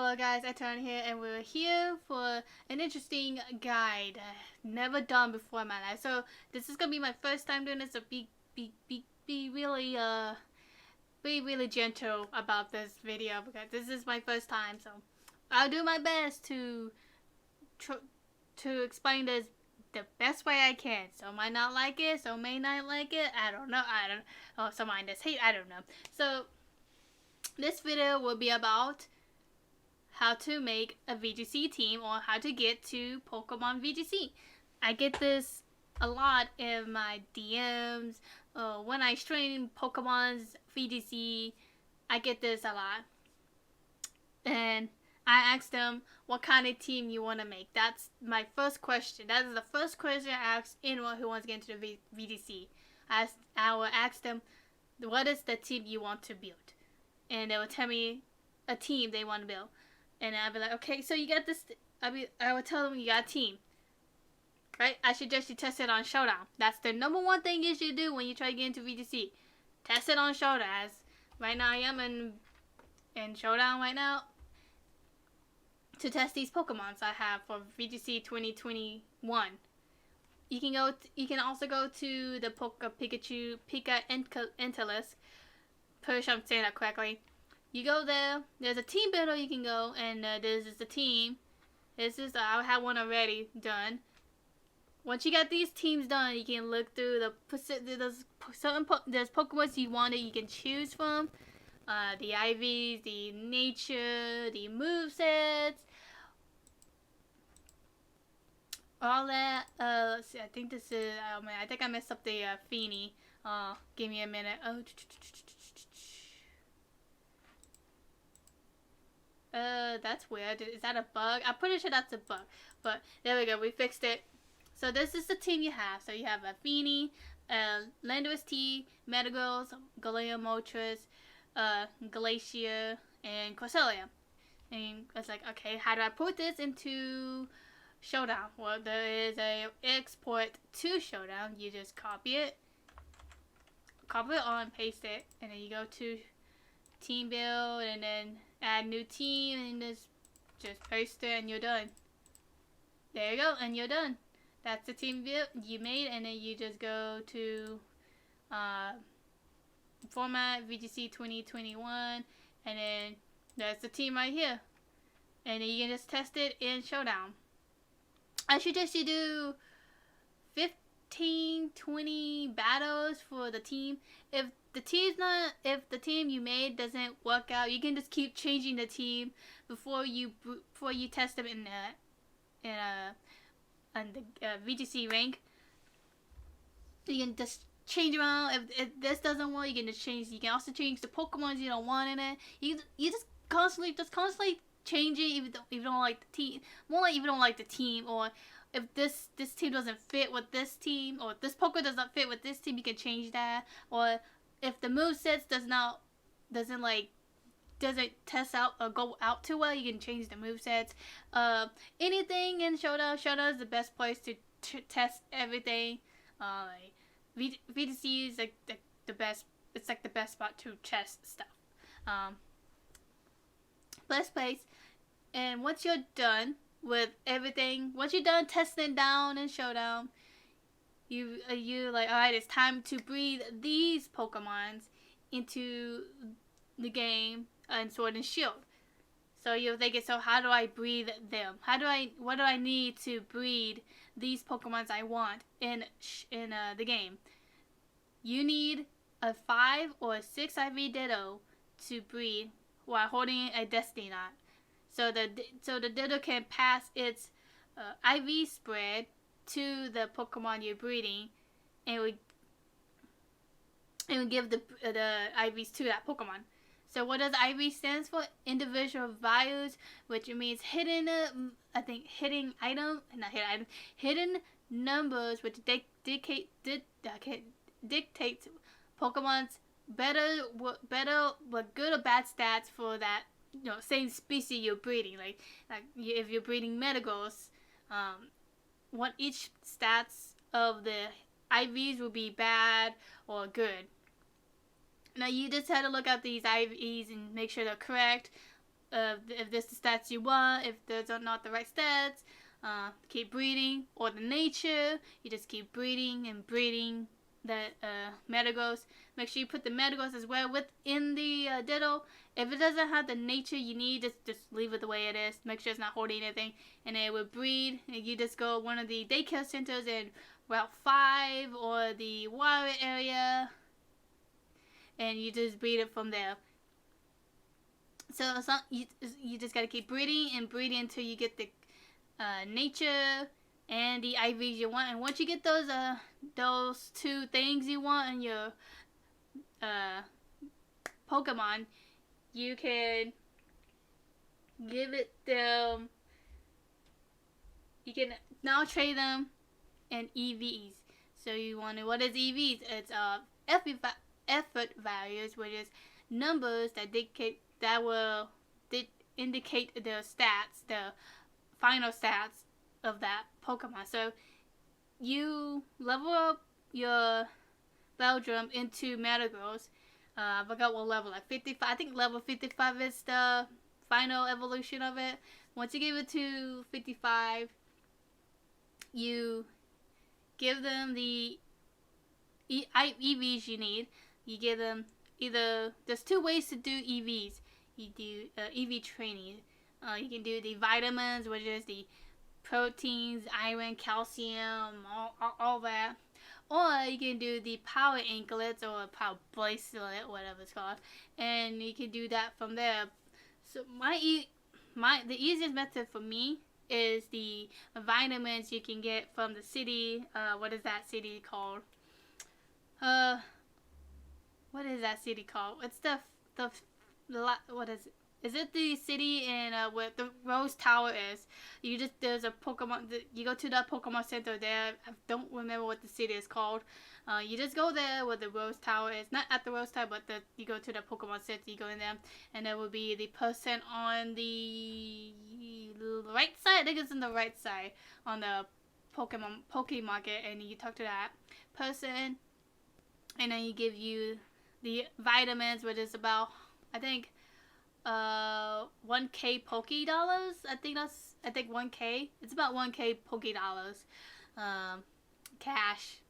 Hello guys, Eton here, and we're here for an interesting guide never done before in my life. So this is gonna be my first time doing this, so be really gentle about this video because this is my first time. So I'll do my best to explain this the best way I can. Some might not like it, some may not like it. I don't know. Oh, some might just hate. I don't know. So this video will be about how to make a VGC team or how to get to Pokemon VGC. I get this a lot in my DMs. When I stream Pokemon's VGC, I get this a lot. And I ask them what kind of team you want to make. That's my first question. That is the first question I ask anyone who wants to get into the VGC. I will ask them, what is the team you want to build? And they will tell me a team they want to build. And I'll be like, okay, so you got this. I would tell them you got a team, right? I suggest you test it on Showdown. That's the number one thing you should do when you try to get into VGC. Test it on Showdown. As right now I am in Showdown right now to test these Pokemons I have for VGC 2021. You can also go to the Pika Entellus. Pretty sure I'm saying that correctly. You go there. There's a team builder you can go, and this is the team. I have one already done. Once you got these teams done, you can look through there's Pokemon you want that you can choose from. The IVs, the nature, the movesets, all that. Let's see. I think this is. Oh man, I think I messed up the Feeny. Give me a minute. Oh. That's weird. Is that a bug? I'm pretty sure that's a bug. But there we go. We fixed it. So this is the team you have. So you have a Feeny, Landorus T, Metagross, Galea Moltres, Glacier, and Cresselia. And it's like, okay, how do I put this into Showdown? Well, there is a export to Showdown. You just copy it on, paste it, and then you go to team build, and then add new team, and just paste it, and you're done. There you go, and you're done. That's the team build you made, and then you just go to format VGC 2021, and then that's the team right here. And then you can just test it in Showdown. I suggest you do 15-20 battles for the team. If the team you made doesn't work out, you can just keep changing the team before you test them in the VGC rank. You can just change around. If this doesn't work, you can just change. You can also change the Pokemon you don't want in it. You just constantly change it if you don't like the team. More like if you don't like the team, or if this team doesn't fit with this team, or this Pokemon does not fit with this team, you can change that. Or if the movesets doesn't test out or go out too well, you can change the movesets. Anything in Showdown is the best place to test everything. VGC is like the best. It's like the best spot to test stuff. Best place. And once you're done with everything, once you're done testing down in Showdown, you like, alright, it's time to breed these Pokemons into the game and Sword and Shield. So you're thinking, so how do I breed them? What do I need to breed these Pokemons I want in the game? You need a 5 or a 6 IV Ditto to breed while holding a Destiny Knot. So the Ditto can pass its IV spread to the Pokemon you're breeding, and we give the IVs to that Pokemon. So what does IV stands for? Individual values, which means hidden numbers, which dictates Pokemon's better but good or bad stats for that same species you're breeding. Like if you're breeding Metagross, what each stats of the IVs will be bad or good. Now you just have to look at these IVs and make sure they're correct. if this is the stats you want, if those are not the right stats, keep breeding. Or the nature, you just keep breeding and breeding the Metagross. Make sure you put the Metagross as well within the Ditto. If it doesn't have the nature you need, just leave it the way it is. Make sure it's not holding anything, and it will breed. And you just go one of the daycare centers in Route 5 or the water area, and you just breed it from there. So you just gotta keep breeding and breeding until you get the nature and the IVs you want. And once you get those two things you want in your Pokemon, you can give it them. You can now trade them in EVs. So you want to, what is EVs? It's effort values, which is numbers that will indicate the stats, the final stats of that Pokemon. So you level up your Beldrum into Metagross. I forgot what level, like 55. I think level 55 is the final evolution of it. Once you give it to 55, you give them the EVs you need. You give them either, there's two ways to do EVs. You do EV training. You can do the vitamins, which is the proteins, iron, calcium, all that. Or you can do the power anklets or power bracelet, whatever it's called, and you can do that from there. So the easiest method for me is the vitamins you can get from the city. What is that city called? What is that city called? It's the what is it? Is it the city in where the Rose Tower is? There's a Pokemon. You go to that Pokemon Center there. I don't remember what the city is called. You just go there where the Rose Tower is. Not at the Rose Tower, but you go to the Pokemon Center. You go in there, and there will be the person on the right side. I think it's on the right side on the Poke Market, and you talk to that person, and then he give you the vitamins, which is about, I think, 1K Poke dollars. I think 1K. It's about 1K Poke dollars, cash.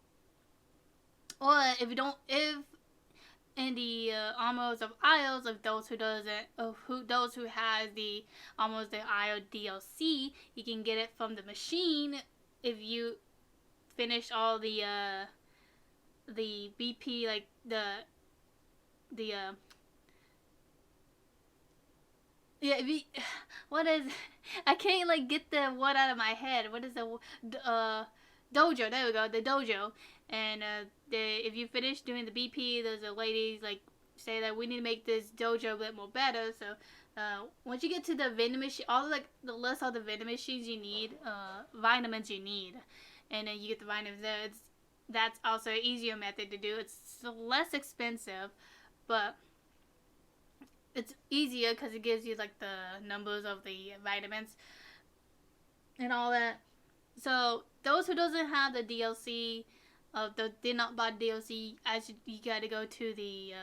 Or if in the Almost of Isles of those who has the Almost the Isle DLC, you can get it from the machine if you finish all the BP, like what is, I can't like get the word out of my head. What is the dojo? There we go, the dojo. And if you finish doing the BP, there's a lady like say that we need to make this dojo a bit more better. So once you get to the vending machine, all like the list of the vending machines you need, vitamins you need, and then you get the vitamins there. That's also an easier method to do. It's less expensive, but it's easier because it gives you like the numbers of the vitamins and all that. So those who doesn't have the DLC, did not buy DLC, you gotta go to the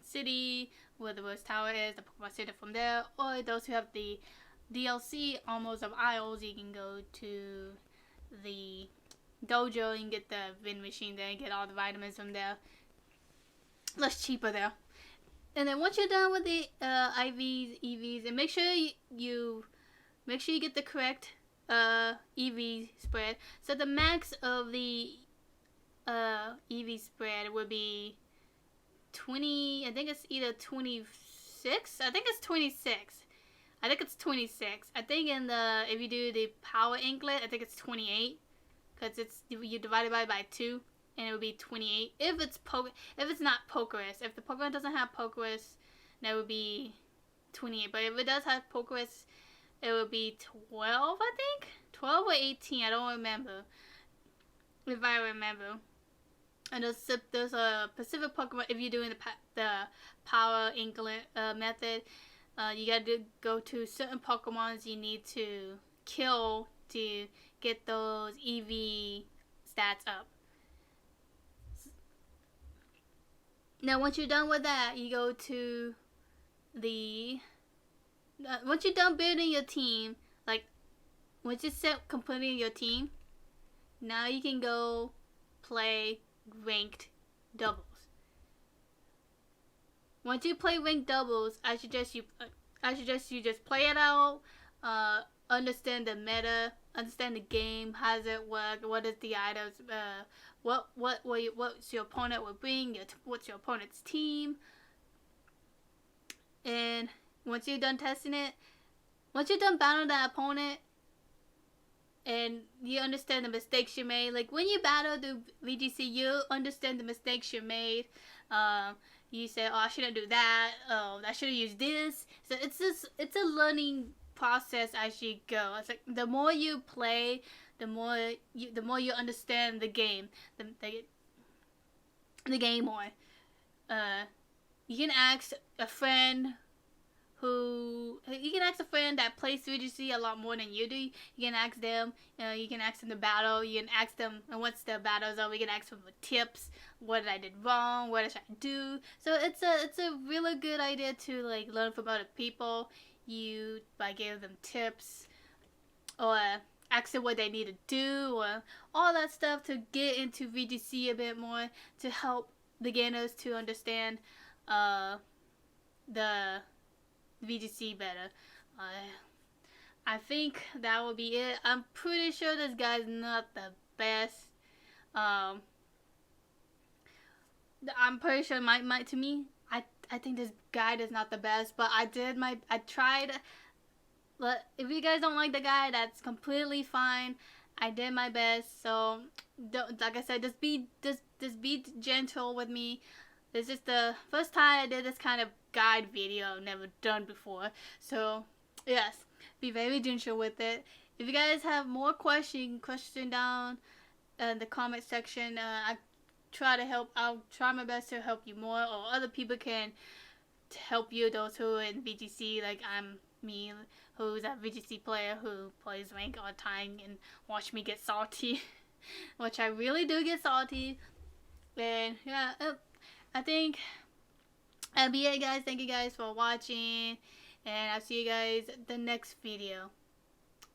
city where the Rose Tower is, the Pokemon Center from there. Or those who have the DLC Almost of Isles, you can go to the dojo and get the vending machine there and get all the vitamins from there. Less cheaper there. And then once you're done with the IVs, EVs, and make sure you get the correct EV spread. So the max of the EV spread would be 20. I think it's either 26. I think it's 26. I think if you do the power anklet, I think it's 28, because you divide it by 2. And it would be 28. If it's not Pokerus. If the Pokemon doesn't have Pokerus, that would be 28. But if it does have Pokerus, it would be 12, I think? 12 or 18, I don't remember. If I remember. And there's a specific Pokemon, if you're doing the Power Anklet method, you gotta go to certain Pokemons you need to kill to get those EV stats up. Now, once you're done with that, you go to the once you're done building your team, like once you set completing your team, now you can go play ranked doubles. Once you play ranked doubles, I suggest you just play it out, understand the meta, understand the game, how does it work, what is the items, what's your opponent will bring, what's your opponent's team, and once you're done testing it, once you're done battling that opponent, and you understand the mistakes you made, like when you battle the VGC, you understand the mistakes you made. You say, oh, I shouldn't do that. Oh, I should have used this. So it's a learning process as you go. It's like the more you play, the more you understand the game, the game more. You can ask a friend that plays VGC a lot more than you do. You can ask them. You can ask them the battle. You can ask them, and once the battle's over, you can ask them for tips. What I did wrong? What should I do? So it's a really good idea to like learn from other people. By giving them tips, or ask them what they need to do, or all that stuff to get into VGC a bit more, to help beginners to understand the VGC better. I think that will be it. I'm pretty sure this guy's not the best. I'm pretty sure to me, I think this guide is not the best, but I tried. But if you guys don't like the guy, that's completely fine. I did my best, so like I said, just be gentle with me. This is the first time I did this kind of guide video. I've never done before, so yes, be very gentle with it. If you guys have more question down in the comment section. I'll try my best to help you more, or other people can help you, those who are in VGC, like me, who's a VGC player who plays rank all the time and watch me get salty, which I really do get salty. And yeah, I think that'll be it, guys. Thank you guys for watching, and I'll see you guys the next video.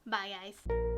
Bye, guys.